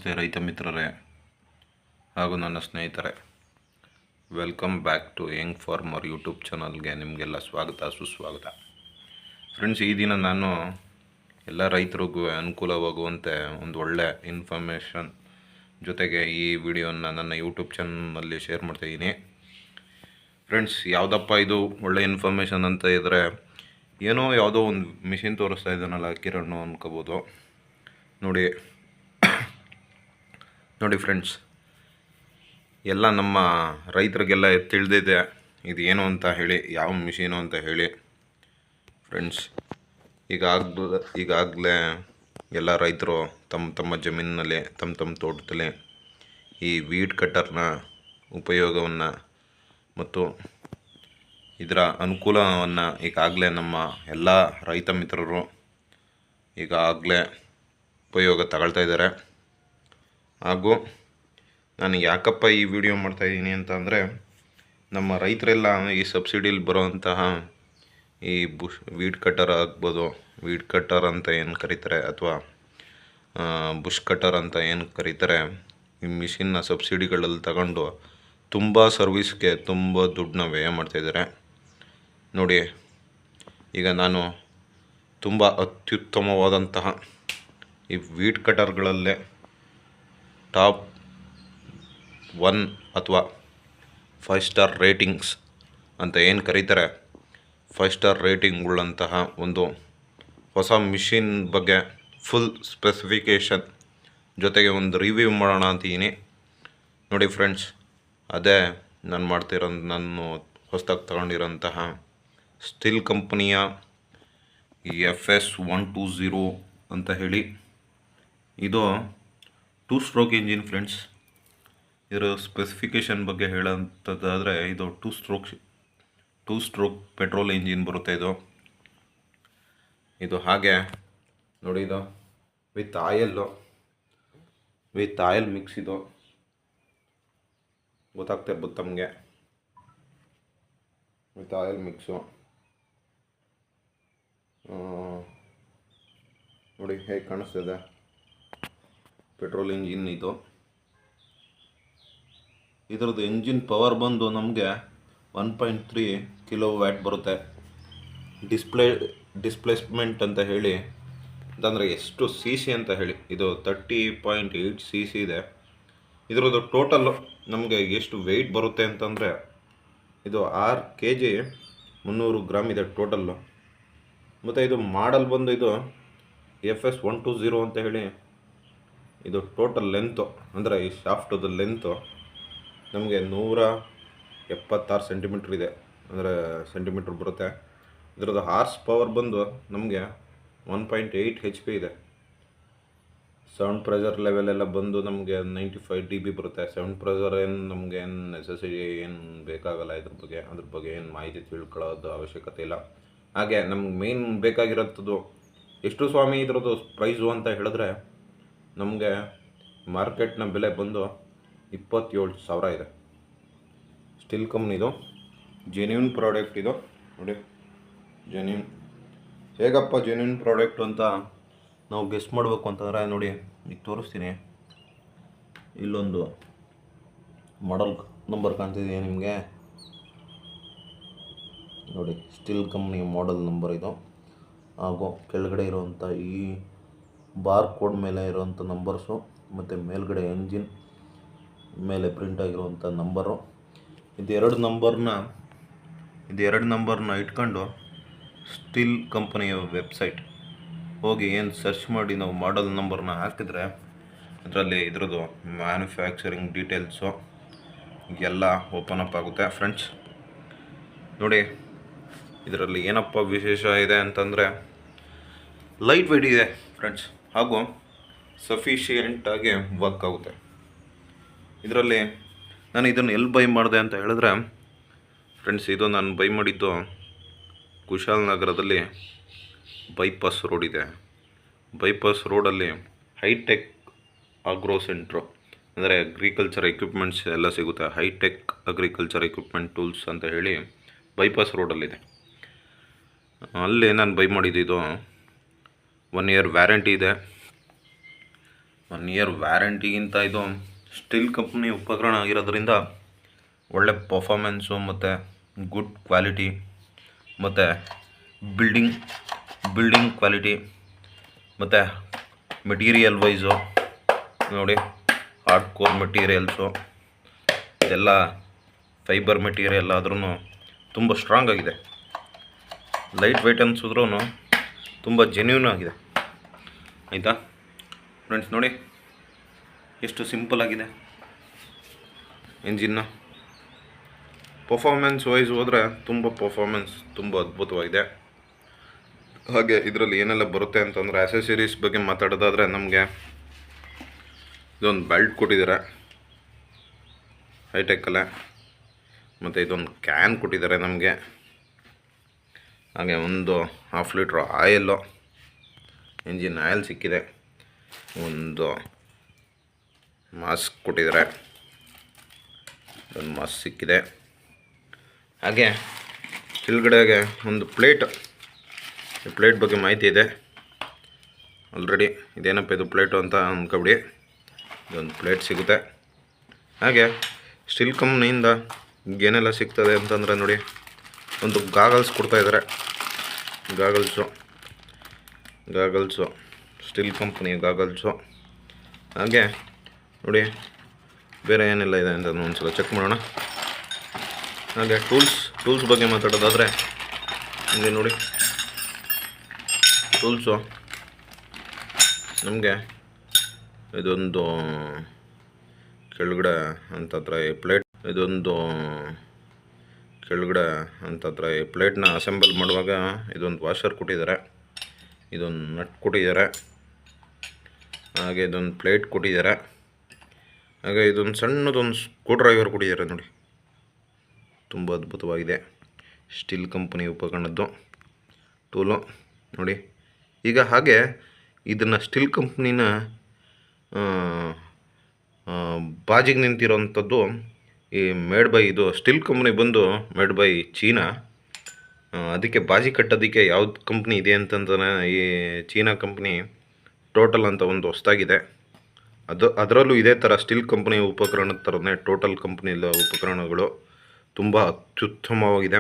ನಮಸ್ತೆ ರೈತ ಮಿತ್ರರೇ ಹಾಗೂ ನನ್ನ ಸ್ನೇಹಿತರೆ, welcome back to young farmer YouTube ಚಾನಲ್ಗೆ ನಿಮಗೆಲ್ಲ ಸ್ವಾಗತ ಸುಸ್ವಾಗತ. ಫ್ರೆಂಡ್ಸ್, ಈ ದಿನ ನಾನು ಎಲ್ಲ ರೈತರಿಗೂ ಅನುಕೂಲವಾಗುವಂತೆ ಒಂದು ಒಳ್ಳೆ ಇನ್ಫಾರ್ಮೇಷನ್ ಜೊತೆಗೆ ಈ ವಿಡಿಯೋನ ನನ್ನ ಯೂಟ್ಯೂಬ್ ಚಾನಲ್ನಲ್ಲಿ ಶೇರ್ ಮಾಡ್ತಾಯಿದ್ದೀನಿ. ಫ್ರೆಂಡ್ಸ್, ಯಾವುದಪ್ಪ ಇದು ಒಳ್ಳೆ ಇನ್ಫಾರ್ಮೇಷನ್ ಅಂತ ಇದ್ದರೆ, ಏನೋ ಯಾವುದೋ ಒಂದು ಮಿಷಿನ್ ತೋರಿಸ್ತಾ ಇದ್ದಾನಲ್ಲ ಕಿರಣ್ ಅನ್ಕೋಬೋದು. ನೋಡಿ ಫ್ರೆಂಡ್ಸ್, ಎಲ್ಲ ನಮ್ಮ ರೈತರಿಗೆಲ್ಲ ತಿಳಿದಿದೆ ಇದು ಏನು ಅಂತ ಹೇಳಿ, ಯಾವ ಮಿಷಿನು ಅಂತ ಹೇಳಿ. ಫ್ರೆಂಡ್ಸ್, ಈಗಾಗಲೇ ಎಲ್ಲ ರೈತರು ತಮ್ಮ ಜಮೀನಿನಲ್ಲಿ ತಮ್ಮ ತೋಟದಲ್ಲಿ ಈ ವೀಡ್ ಕಟ್ಟರ್ನ ಉಪಯೋಗವನ್ನು ಮತ್ತು ಇದರ ಅನುಕೂಲವನ್ನು ಈಗಾಗಲೇ ನಮ್ಮ ಎಲ್ಲ ರೈತ ಮಿತ್ರರು ಈಗಾಗಲೇ ಉಪಯೋಗ ತಗೊಳ್ತಾ ಇದ್ದಾರೆ. ಹಾಗೂ ನಾನು ಯಾಕಪ್ಪ ಈ ವಿಡಿಯೋ ಮಾಡ್ತಾಯಿದ್ದೀನಿ ಅಂತ ಅಂದರೆ, ನಮ್ಮ ರೈತರೆಲ್ಲ ಈ ಸಬ್ಸಿಡಿಲಿ ಬರೋವಂತಹ ಈ ವೀಡ್ ಕಟ್ಟರ್ ಆಗ್ಬೋದು, ವೀಡ್ ಕಟ್ಟರ್ ಅಂತ ಏನು ಕರೀತಾರೆ ಅಥವಾ ಬುಷ್ ಕಟ್ಟರ್ ಅಂತ ಏನು ಕರೀತಾರೆ, ಈ ಮಿಷಿನ್ನ ಸಬ್ಸಿಡಿಗಳಲ್ಲಿ ತಗೊಂಡು ತುಂಬ ಸರ್ವಿಸ್ಗೆ ತುಂಬ ದುಡ್ಡನ್ನ ವ್ಯಯ ಮಾಡ್ತಾಯಿದ್ದಾರೆ. ನೋಡಿ, ಈಗ ನಾನು ತುಂಬ ಅತ್ಯುತ್ತಮವಾದಂತಹ ಈ ವೀಡ್ ಕಟರ್ಗಳಲ್ಲೇ ಟಾಪ್ 1 ಅಥವಾ 5 ಸ್ಟಾರ್ ರೇಟಿಂಗ್ಸ್ ಅಂತ ಏನು ಕರೀತಾರೆ, 5 ಸ್ಟಾರ್ ರೇಟಿಂಗ್ ಉಳ್ಳಂತಹ ಒಂದು ಹೊಸ ಮಿಷಿನ್ ಬಗ್ಗೆ ಫುಲ್ ಸ್ಪೆಸಿಫಿಕೇಷನ್ ಜೊತೆಗೆ ಒಂದು ರಿವ್ಯೂ ಮಾಡೋಣ ಅಂತಿದ್ದೀನಿ. ನೋಡಿ ಫ್ರೆಂಡ್ಸ್, ಅದೇ ನಾನು ಹೊಸದಾಗಿ ತಗೊಂಡಿರೋಂತಹ ಸ್ಟಿಲ್ ಕಂಪನಿಯ FS120 ಅಂತ ಹೇಳಿ. ಇದು 2 ಸ್ಟ್ರೋಕ್ ಇಂಜಿನ್. ಫ್ರೆಂಡ್ಸ್, ಇದರ ಸ್ಪೆಸಿಫಿಕೇಷನ್ ಬಗ್ಗೆ ಹೇಳೋಂಥದ್ದಾದರೆ, ಇದು 2 ಸ್ಟ್ರೋಕ್ ಪೆಟ್ರೋಲ್ ಇಂಜಿನ್ ಬರುತ್ತೆ. ಇದು ಹಾಗೆ ನೋಡಿ, ಇದು ವಿತ್ ಆಯಿಲ್ ಮಿಕ್ಸ್. ಇದು ಗೊತ್ತಾಗ್ತಾ ಇರ್ಬೋದು ತಮಗೆ, ವಿತ್ ಆಯಿಲ್ ಮಿಕ್ಸು. ನೋಡಿ ಹೇಗೆ ಕಾಣಿಸ್ತದೆ, ಪೆಟ್ರೋಲ್ ಇಂಜಿನ್. ಇದರದ್ದು ಎಂಜಿನ್ ಪವರ್ ಬಂದು ನಮಗೆ 1.3 ಕಿಲೋವ್ಯಾಟ್ ಬರುತ್ತೆ. ಡಿಸ್ಪ್ಲೇಸ್ಮೆಂಟ್ ಅಂತ ಹೇಳಿ ಅಂತಂದರೆ ಎಷ್ಟು CC ಅಂತ ಹೇಳಿ, ಇದು 30.8 CC ಇದೆ. ಇದರದ್ದು ಟೋಟಲ್ಲು ನಮಗೆ ಎಷ್ಟು ವೆಯ್ಟ್ ಬರುತ್ತೆ ಅಂತಂದರೆ, ಇದು 6 kg 300 ಗ್ರಾಮ್ ಇದೆ ಟೋಟಲ್ಲು. ಮತ್ತು ಇದು ಮಾಡಲ್ ಬಂದು ಇದು FS120 ಅಂತ ಹೇಳಿ. ಇದು ಟೋಟಲ್ ಲೆಂತು ಅಂದರೆ ಈ ಶಾಫ್ಟದ ಲೆಂತು ನಮಗೆ 176 ಸೆಂಟಿಮೀಟ್ರ್ ಇದೆ, ಅಂದರೆ ಸೆಂಟಿಮೀಟ್ರ್ ಬರುತ್ತೆ. ಇದರದ್ದು ಹಾರ್ಸ್ ಪವರ್ ಬಂದು ನಮಗೆ 1.8 HP ಇದೆ. ಸೌಂಡ್ ಪ್ರೆಷರ್ ಲೆವೆಲ್ ಎಲ್ಲ ಬಂದು ನಮಗೆ 95 dB ಬರುತ್ತೆ. ಸೌಂಡ್ ಪ್ರೆಷರ್ ನಮಗೆ ನೆಸೆಸಿಟಿ ಏನು ಬೇಕಾಗಲ್ಲ. ಅದ್ರ ಬಗ್ಗೆ ಏನು ಮಾಹಿತಿ ತಿಳ್ಕೊಳ್ಳೋದು ಅವಶ್ಯಕತೆ ಇಲ್ಲ. ಹಾಗೆ ನಮ್ಗೆ ಮೇನ್ ಬೇಕಾಗಿರೋಂಥದ್ದು ಎಷ್ಟು ಸ್ವಾಮಿ ಇದರದ್ದು ಪ್ರೈಸು ಅಂತ ಹೇಳಿದ್ರೆ, ನಮಗೆ ಮಾರ್ಕೆಟ್ನ ಬೆಲೆ ಬಂದು 27,000 ಇದೆ. ಸ್ಟಿಲ್ ಕಂಪ್ನಿದು ಜೆನ್ಯೂನ್ ಪ್ರಾಡಕ್ಟ್ ಇದು. ನೋಡಿ, ಜೆನ್ಯೂನ್. ಹೇಗಪ್ಪ ಜೆನ್ಯೂನ್ ಪ್ರಾಡಕ್ಟ್ ಅಂತ ನಾವು ಗೆಸ್ ಮಾಡಬೇಕು ಅಂತಂದರೆ, ನೋಡಿ ಈಗ ತೋರಿಸ್ತೀನಿ. ಇಲ್ಲೊಂದು ಮಾಡಲ್ ನಂಬರ್ ಕಾಣ್ತಿದೆಯಾ ನಿಮಗೆ? ನೋಡಿ, ಸ್ಟಿಲ್ ಕಂಪ್ನಿ ಮಾಡೆಲ್ ನಂಬರ್ ಇದು. ಹಾಗೂ ಕೆಳಗಡೆ ಇರುವಂಥ ಈ ಬಾರ್ ಕೋಡ್ ಮೇಲೆ ಇರುವಂಥ ನಂಬರ್ಸು ಮತ್ತು ಮೇಲ್ಗಡೆ ಎಂಜಿನ್ ಮೇಲೆ ಪ್ರಿಂಟ್ ಆಗಿರುವಂಥ ನಂಬರು, ಇದೆರಡು ನಂಬರ್ನ ಇಟ್ಕೊಂಡು ಸ್ಟಿಲ್ ಕಂಪನಿಯ ವೆಬ್ಸೈಟ್ ಹೋಗಿ ಏನು ಸರ್ಚ್ ಮಾಡಿ ನಾವು ಮಾಡೆಲ್ ನಂಬರ್ನ ಹಾಕಿದ್ರೆ, ಅದರಲ್ಲಿ ಇದರದ್ದು ಮ್ಯಾನುಫ್ಯಾಕ್ಚರಿಂಗ್ ಡೀಟೇಲ್ಸು ಎಲ್ಲ ಓಪನ್ ಅಪ್ ಆಗುತ್ತೆ. ಫ್ರೆಂಡ್ಸ್, ನೋಡಿ ಇದರಲ್ಲಿ ಏನಪ್ಪ ವಿಶೇಷ ಇದೆ ಅಂತಂದರೆ, ಲೈಟ್ ವೆಯ್ಟ್ ಇದೆ ಫ್ರೆಂಡ್ಸ್, ಹಾಗೂ ಸಫಿಷಿಯೆಂಟಾಗಿ ವರ್ಕ್ ಆಗುತ್ತೆ. ಇದರಲ್ಲಿ ನಾನು ಇದನ್ನು ಎಲ್ಲಿ ಬೈ ಮಾಡಿದೆ ಅಂತ ಹೇಳಿದ್ರೆ, ಫ್ರೆಂಡ್ಸ್, ಇದು ನಾನು ಬೈ ಮಾಡಿದ್ದು ಕುಶಾಲನಗರದಲ್ಲಿ ಬೈಪಾಸ್ ರೋಡ್ ಇದೆ. ಬೈಪಾಸ್ ರೋಡಲ್ಲಿ ಹೈಟೆಕ್ ಆಗ್ರೋ ಸೆಂಟ್ರು, ಅಂದರೆ ಅಗ್ರಿಕಲ್ಚರ್ ಎಕ್ವಿಪ್ಮೆಂಟ್ಸ್ ಎಲ್ಲ ಸಿಗುತ್ತೆ. ಹೈಟೆಕ್ ಅಗ್ರಿಕಲ್ಚರ್ ಎಕ್ವಿಪ್ಮೆಂಟ್ ಟೂಲ್ಸ್ ಅಂತ ಹೇಳಿ ಬೈಪಾಸ್ ರೋಡಲ್ಲಿದೆ. ಅಲ್ಲಿ ನಾನು ಬೈ ಮಾಡಿದ್ದು. 1 year ವ್ಯಾರಂಟಿ ಇದೆ. 1 ಇಯರ್ ವ್ಯಾರಂಟಿಗಿಂತ ಇದು ಸ್ಟಿಲ್ ಕಂಪ್ನಿ ಉಪಕರಣ ಆಗಿರೋದ್ರಿಂದ ಒಳ್ಳೆ ಪರ್ಫಾಮೆನ್ಸು ಮತ್ತು ಗುಡ್ ಕ್ವಾಲಿಟಿ ಮತ್ತು ಬಿಲ್ಡಿಂಗ್ ಕ್ವಾಲಿಟಿ ಮತ್ತು ಮೆಟೀರಿಯಲ್ ವೈಸು ನೋಡಿ, ಹಾರ್ಡ್ ಕೋರ್ ಮೆಟೀರಿಯಲ್ಸು ಇದೆಲ್ಲ ಫೈಬರ್ ಮೆಟೀರಿಯಲ್ ಆದ್ರೂ ತುಂಬ ಸ್ಟ್ರಾಂಗ್ ಆಗಿದೆ. ಲೈಟ್ ವೆಯ್ಟ್ ಅನ್ಸಿದ್ರೂ ತುಂಬ ಜೆನ್ಯೂನ್ ಆಗಿದೆ. ಆಯಿತಾ ಫ್ರೆಂಡ್ಸ್, ನೋಡಿ ಎಷ್ಟು ಸಿಂಪಲ್ ಆಗಿದೆ ಎಂಜಿನ್ನ. ಪರ್ಫಾರ್ಮೆನ್ಸ್ ವೈಸ್ ಹೋದರೆ ತುಂಬ ಅದ್ಭುತವಾಗಿದೆ. ಹಾಗೆ ಇದರಲ್ಲಿ ಏನೆಲ್ಲ ಬರುತ್ತೆ ಅಂತಂದರೆ ಆಕ್ಸೆಸರೀಸ್ ಬಗ್ಗೆ ಮಾತಾಡೋದಾದರೆ ನಮಗೆ ಇದೊಂದು ಬೆಲ್ಟ್ ಕೊಟ್ಟಿದ್ದಾರೆ ಹೈಟೆಕ್ಕಲ್ಲೇ, ಮತ್ತು ಇದೊಂದು ಕ್ಯಾನ್ ಕೊಟ್ಟಿದ್ದಾರೆ ನಮಗೆ. ಹಾಗೆ ಒಂದು 1/2 ಲೀಟ್ರ್ ಆಯಿಲ್ಲು, ಇಂಜಿನ್ ಆಯಿಲ್ ಸಿಕ್ಕಿದೆ. ಒಂದು ಮಾಸ್ಕ್ ಕೊಟ್ಟಿದ್ದಾರೆ, ಒಂದು ಮಾಸ್ಕ್ ಸಿಕ್ಕಿದೆ. ಹಾಗೆ ಕೆಳಗಡೆಗೆ ಒಂದು ಪ್ಲೇಟ್ ಬಗ್ಗೆ ಮಾಹಿತಿ ಇದೆ ಆಲ್ರೆಡಿ. ಇದೇನಪ್ಪ ಇದು ಪ್ಲೇಟು ಅಂತ ಅಂದ್ಕೊಬಿಡಿ, ಇದೊಂದು ಪ್ಲೇಟ್ ಸಿಗುತ್ತೆ. ಹಾಗೆ ಸ್ಟಿಲ್ ಕಂಪ್ನಿಯಿಂದ ಏನೆಲ್ಲ ಸಿಗ್ತದೆ ಅಂತಂದರೆ ನೋಡಿ, ಒಂದು ಗಾಗಲ್ಸ್ ಕೊಡ್ತಾಯಿದ್ದಾರೆ. Goggles still company goggles. ಹಾಗೆ ನೋಡಿ ಬೇರೆ ಏನೆಲ್ಲ ಇದೆ ಅಂತ ಒಂದ್ಸಲ ಚೆಕ್ ಮಾಡೋಣ. ಹಾಗೆ ಟೂಲ್ಸ್ ಬಗ್ಗೆ ಮಾತಾಡೋದಾದರೆ ಇಲ್ಲಿ ನೋಡಿ, ಟೂಲ್ಸು ನಮಗೆ ಇದೊಂದು ಕೆಳಗಡೆ ಅಂತತ್ರ ಈ ಪ್ಲೇಟ್ನ ಅಸೆಂಬಲ್ ಮಾಡುವಾಗ ಇದೊಂದು ವಾಷರ್ ಕೊಟ್ಟಿದ್ದಾರೆ, ಇದೊಂದು ನಟ್ ಕೊಟ್ಟಿದ್ದಾರೆ, ಹಾಗೆ ಇದೊಂದು ಪ್ಲೇಟ್ ಕೊಟ್ಟಿದ್ದಾರೆ. ಹಾಗೆ ಇದೊಂದು ಸಣ್ಣದೊಂದು ಸ್ಕ್ರೂ ಡ್ರೈವರ್ ಕೊಟ್ಟಿದ್ದಾರೆ ನೋಡಿ, ತುಂಬ ಅದ್ಭುತವಾಗಿದೆ. ಸ್ಟಿಲ್ ಕಂಪನಿ ಉಪಕರಣದ್ದು ಟೂಲು ನೋಡಿ. ಈಗ ಹಾಗೆ ಇದನ್ನು ಸ್ಟಿಲ್ ಕಂಪ್ನಿನ ಬಾಜಿಗೆ ನಿಂತಿರೋವಂಥದ್ದು ಈ ಮೇಡ್ ಬೈ, ಇದು ಸ್ಟಿಲ್ ಕಂಪ್ನಿ ಬಂದು ಮೇಡ್ ಬೈ ಚೀನಾ. ಅದಕ್ಕೆ ಬಾಜಿ ಕಟ್ಟೋದಕ್ಕೆ ಯಾವ್ದು ಕಂಪ್ನಿ ಇದೆ ಅಂತಂದ್ರೆ ಈ ಚೀನಾ ಕಂಪ್ನಿ ಟೋಟಲ್ ಅಂತ ಒಂದು ಹೊಸದಾಗಿದೆ. ಅದರಲ್ಲೂ ಇದೇ ಥರ ಸ್ಟಿಲ್ ಕಂಪ್ನಿ ಉಪಕರಣದ ಥರನೇ ಟೋಟಲ್ ಕಂಪ್ನಿ ಉಪಕರಣಗಳು ತುಂಬ ಅತ್ಯುತ್ತಮವಾಗಿದೆ.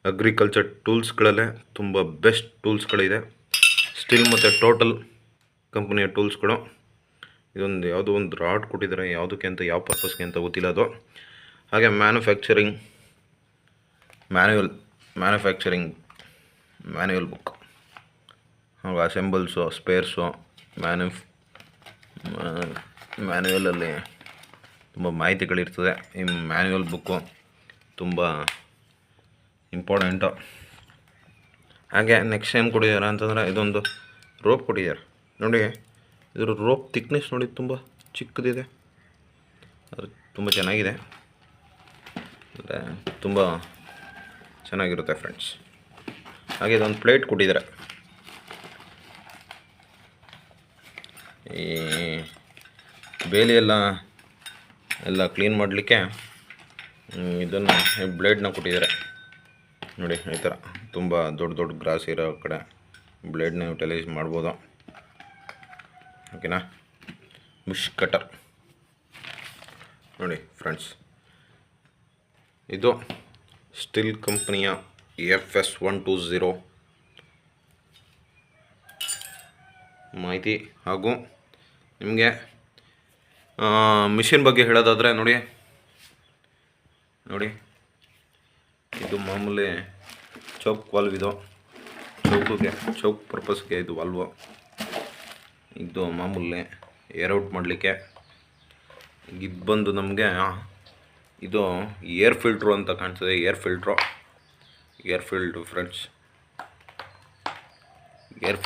ಅಗ್ರಿಕಲ್ಚರ್ ಟೂಲ್ಸ್ಗಳಲ್ಲೇ ತುಂಬ ಬೆಸ್ಟ್ ಟೂಲ್ಸ್ಗಳಿದೆ ಸ್ಟಿಲ್ ಮತ್ತು ಟೋಟಲ್ ಕಂಪ್ನಿಯ ಟೂಲ್ಸ್ಗಳು. ಇದೊಂದು ಯಾವುದೋ ಒಂದು ರಾಡ್ ಕೊಟ್ಟಿದ್ದಾರೆ, ಯಾವುದಕ್ಕೆ ಅಂತ ಯಾವ ಪರ್ಪಸ್ಗೆ ಅಂತ ಗೊತ್ತಿಲ್ಲ ಅದು. ಹಾಗೆ ಮ್ಯಾನುಫ್ಯಾಕ್ಚರಿಂಗ್ ಮ್ಯಾನ್ಯುವಲ್ ಬುಕ್, ಹಾಗೆ ಅಸೆಂಬಲ್ಸು, ಸ್ಪೇರ್ಸು, ಮ್ಯಾನ್ಯುವಲಲ್ಲಿ ತುಂಬ ಮಾಹಿತಿಗಳಿರ್ತದೆ. ಈ ಮ್ಯಾನ್ಯುವಲ್ ಬುಕ್ಕು ತುಂಬ ಇಂಪಾರ್ಟೆಂಟು. ಹಾಗೆ ನೆಕ್ಸ್ಟ್ ಏನು ಕೊಟ್ಟಿದ್ದಾರೆ ಅಂತಂದರೆ ಇದೊಂದು ರೋಪ್ ಕೊಟ್ಟಿದ್ದಾರೆ ನೋಡಿ. ಇದರ ರೋಪ್ ಥಿಕ್ನೆಸ್ ನೋಡಿ, ತುಂಬ ಚಿಕ್ಕದಿದೆ, ಅದು ತುಂಬ ಚೆನ್ನಾಗಿದೆ, ಅಂದರೆ ತುಂಬ ಚೆನ್ನಾಗಿರುತ್ತೆ ಫ್ರೆಂಡ್ಸ್. ಹಾಗೆ ಇದೊಂದು ಪ್ಲೇಟ್ ಕೊಟ್ಟಿದ್ದಾರೆ. ಈ ಬೇಲಿ ಎಲ್ಲ ಕ್ಲೀನ್ ಮಾಡಲಿಕ್ಕೆ ಇದನ್ನು ಬ್ಲೇಡ್ನ ಕೊಟ್ಟಿದ್ದಾರೆ ನೋಡಿ. ಈ ಥರ ತುಂಬ ದೊಡ್ಡ ಗ್ರಾಸ್ ಇರೋ ಕಡೆ ಬ್ಲೇಡ್ನ ಯುಟಿಲೈಸ್ ಮಾಡ್ಬೋದು. ಓಕೆನಾ. ಬುಷ್ ಕಟರ್ ನೋಡಿ ಫ್ರೆಂಡ್ಸ್, ಇದು ಸ್ಟಿಲ್ ಕಂಪ್ನಿಯ FS120 ಮಾಹಿತಿ. ಹಾಗೂ ನಿಮಗೆ ಮಿಷಿನ್ ಬಗ್ಗೆ ಹೇಳೋದಾದರೆ ನೋಡಿ, ಇದು ಮಾಮೂಲಿ ಚೌಕ್ ವಾಲ್ವ್. ಇದು ಚೌಕ್ ಪರ್ಪಸ್ಗೆ ಇದು ವಾಲ್ವು. ಇದು ಮಾಮೂಲಿ ಏರ್ ಔಟ್ ಮಾಡಲಿಕ್ಕೆ. ಇದು ಬಂದು ನಮಗೆ ಇದು ಏರ್ ಫಿಲ್ಟ್ರು ಅಂತ ಕಾಣ್ತದೆ. Air filter friends, air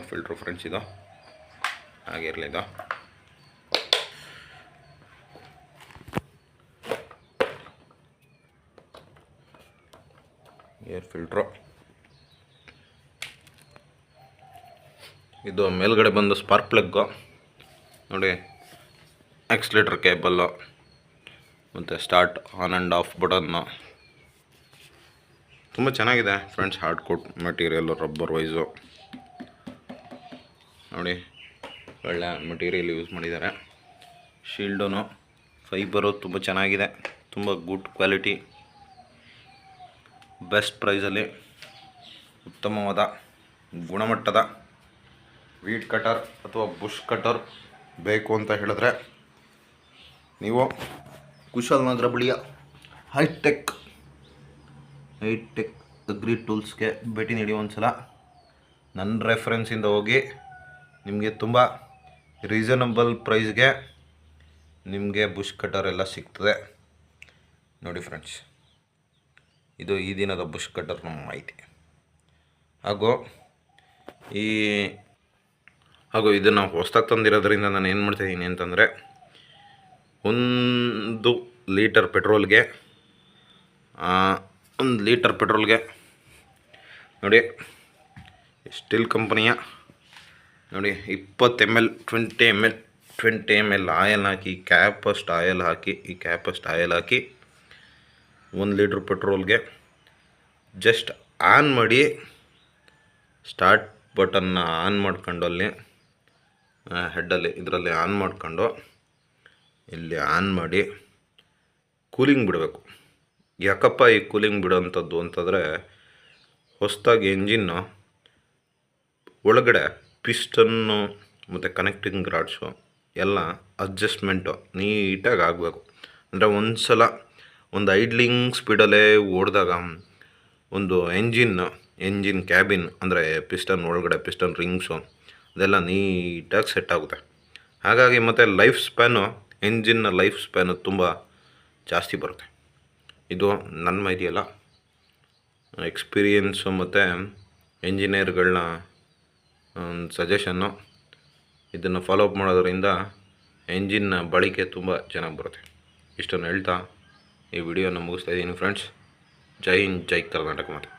filter friends ಇದು. ಹಾಗಿರಲಿ, ಇದು ಏರ್ ಫಿಲ್ಟ್ರು. ಇದು ಮೇಲ್ಗಡೆ ಬಂದು ಸ್ಪಾರ್ಕ್ ಪ್ಲಗ್ಗು ನೋಡಿ, ಆಕ್ಸಿಲೇಟರ್ ಕೇಬಲ್ಲು ಮತ್ತು start on and off button. ತುಂಬ ಚೆನ್ನಾಗಿದೆ friends. Hard coat material, rubber wise. ನೋಡಿ ಒಳ್ಳೆ ಮೆಟೀರಿಯಲ್ ಯೂಸ್ ಮಾಡಿದ್ದಾರೆ. ಶೀಲ್ಡು ಫೈಬರು ತುಂಬ ಚೆನ್ನಾಗಿದೆ, ತುಂಬ ಗುಡ್ ಕ್ವಾಲಿಟಿ, ಬೆಸ್ಟ್ ಪ್ರೈಸಲ್ಲಿ ಉತ್ತಮವಾದ ಗುಣಮಟ್ಟದ ವೀಡ್ ಕಟರ್ ಅಥವಾ ಬುಷ್ ಕಟರ್ ಬೇಕು ಅಂತ ಹೇಳಿದ್ರೆ ನೀವು ಕುಶಾಲನಗರ ಬಳಿಯ ಹೈಟೆಕ್ ಅಗ್ರಿ ಟೂಲ್ಸ್ಗೆ ಭೇಟಿ ನೀಡಿ ಒಂದ್ಸಲ. ನನ್ನ ರೆಫರೆನ್ಸಿಂದ ಹೋಗಿ ನಿಮಗೆ ತುಂಬ ರೀಸನಬಲ್ ಪ್ರೈಸ್ಗೆ ನಿಮಗೆ ಬುಷ್ ಕಟರ್ ಎಲ್ಲ ಸಿಗ್ತದೆ. ನೋಡಿ ಫ್ರೆಂಡ್ಸ್, ಇದು ಈ ದಿನದ ಬುಷ್ ಕಟರ್ ನಮ್ಮ ಮಾಹಿತಿ. ಹಾಗೂ ಇದನ್ನು ಹೊಸ್ದಾಗಿ ತಂದಿರೋದ್ರಿಂದ ನಾನು ಏನು ಮಾಡ್ತಾಯಿದ್ದೀನಿ ಅಂತಂದರೆ, 1 ಲೀಟರ್ ಪೆಟ್ರೋಲ್ಗೆ ನೋಡಿ ಸ್ಟಿಲ್ ಕಂಪನಿಯ ನೋಡಿ 20 ml 20 ml ಆಯಲ್ ಹಾಕಿ, ಕ್ಯಾಪಸ್ಟ್ ಆಯಲ್ ಹಾಕಿ 1 ಲೀಟ್ರ್ ಪೆಟ್ರೋಲ್ಗೆ ಜಸ್ಟ್ ಆನ್ ಮಾಡಿ, ಸ್ಟಾರ್ಟ್ ಬಟನ್ನ ಆನ್ ಮಾಡ್ಕೊಂಡು ಅಲ್ಲಿ ಹೆಡ್ಡಲ್ಲಿ ಇದರಲ್ಲಿ ಆನ್ ಮಾಡ್ಕೊಂಡು ಇಲ್ಲಿ ಆನ್ ಮಾಡಿ ಕೂಲಿಂಗ್ ಬಿಡಬೇಕು. ಯಾಕಪ್ಪ ಈ ಕೂಲಿಂಗ್ ಬಿಡೋವಂಥದ್ದು ಅಂತಂದರೆ, ಹೊಸದಾಗಿ ಎಂಜಿನ್ನು ಒಳಗಡೆ ಪಿಸ್ಟನ್ನು ಮತ್ತು ಕನೆಕ್ಟಿಂಗ್ ರಾಡ್ಸು ಎಲ್ಲ ಅಡ್ಜಸ್ಟ್ಮೆಂಟು ನೀಟಾಗಿ ಆಗಬೇಕು. ಅಂದರೆ ಒಂದು ಐಡ್ಲಿಂಗ್ ಸ್ಪೀಡಲ್ಲೇ ಓಡಿದಾಗ ಒಂದು ಎಂಜಿನ್ ಕ್ಯಾಬಿನ್ ಅಂದರೆ ಪಿಸ್ಟನ್ ಒಳಗಡೆ ಪಿಸ್ಟನ್ ರಿಂಗ್ಸು ಅದೆಲ್ಲ ನೀಟಾಗಿ ಸೆಟ್ ಆಗುತ್ತೆ. ಹಾಗಾಗಿ ಮತ್ತು ಎಂಜಿನ್ನ ಲೈಫ್ ಸ್ಪ್ಯಾನು ತುಂಬ ಜಾಸ್ತಿ ಬರುತ್ತೆ. ಇದು ನನ್ನ ಮಾಹಿತಿ ಅಲ್ಲ, ಎಕ್ಸ್ಪೀರಿಯೆನ್ಸು ಮತ್ತು ಎಂಜಿನಿಯರ್ಗಳನ್ನ ಸಜೆಷನ್ನು. ಇದನ್ನು ಫಾಲೋ ಅಪ್ ಮಾಡೋದ್ರಿಂದ ಎಂಜಿನ್ನ ಬಾಳಿಕೆ ತುಂಬ ಚೆನ್ನಾಗಿ ಬರುತ್ತೆ. ಇಷ್ಟನ್ನು ಹೇಳ್ತಾ ಈ ವಿಡಿಯೋನ ಮುಗಿಸ್ತಾ ಇದ್ದೀನಿ ಫ್ರೆಂಡ್ಸ್. ಜೈ ಹಿಂದ್, ಜೈ ಕರ್ನಾಟಕ ಮಾತೆ.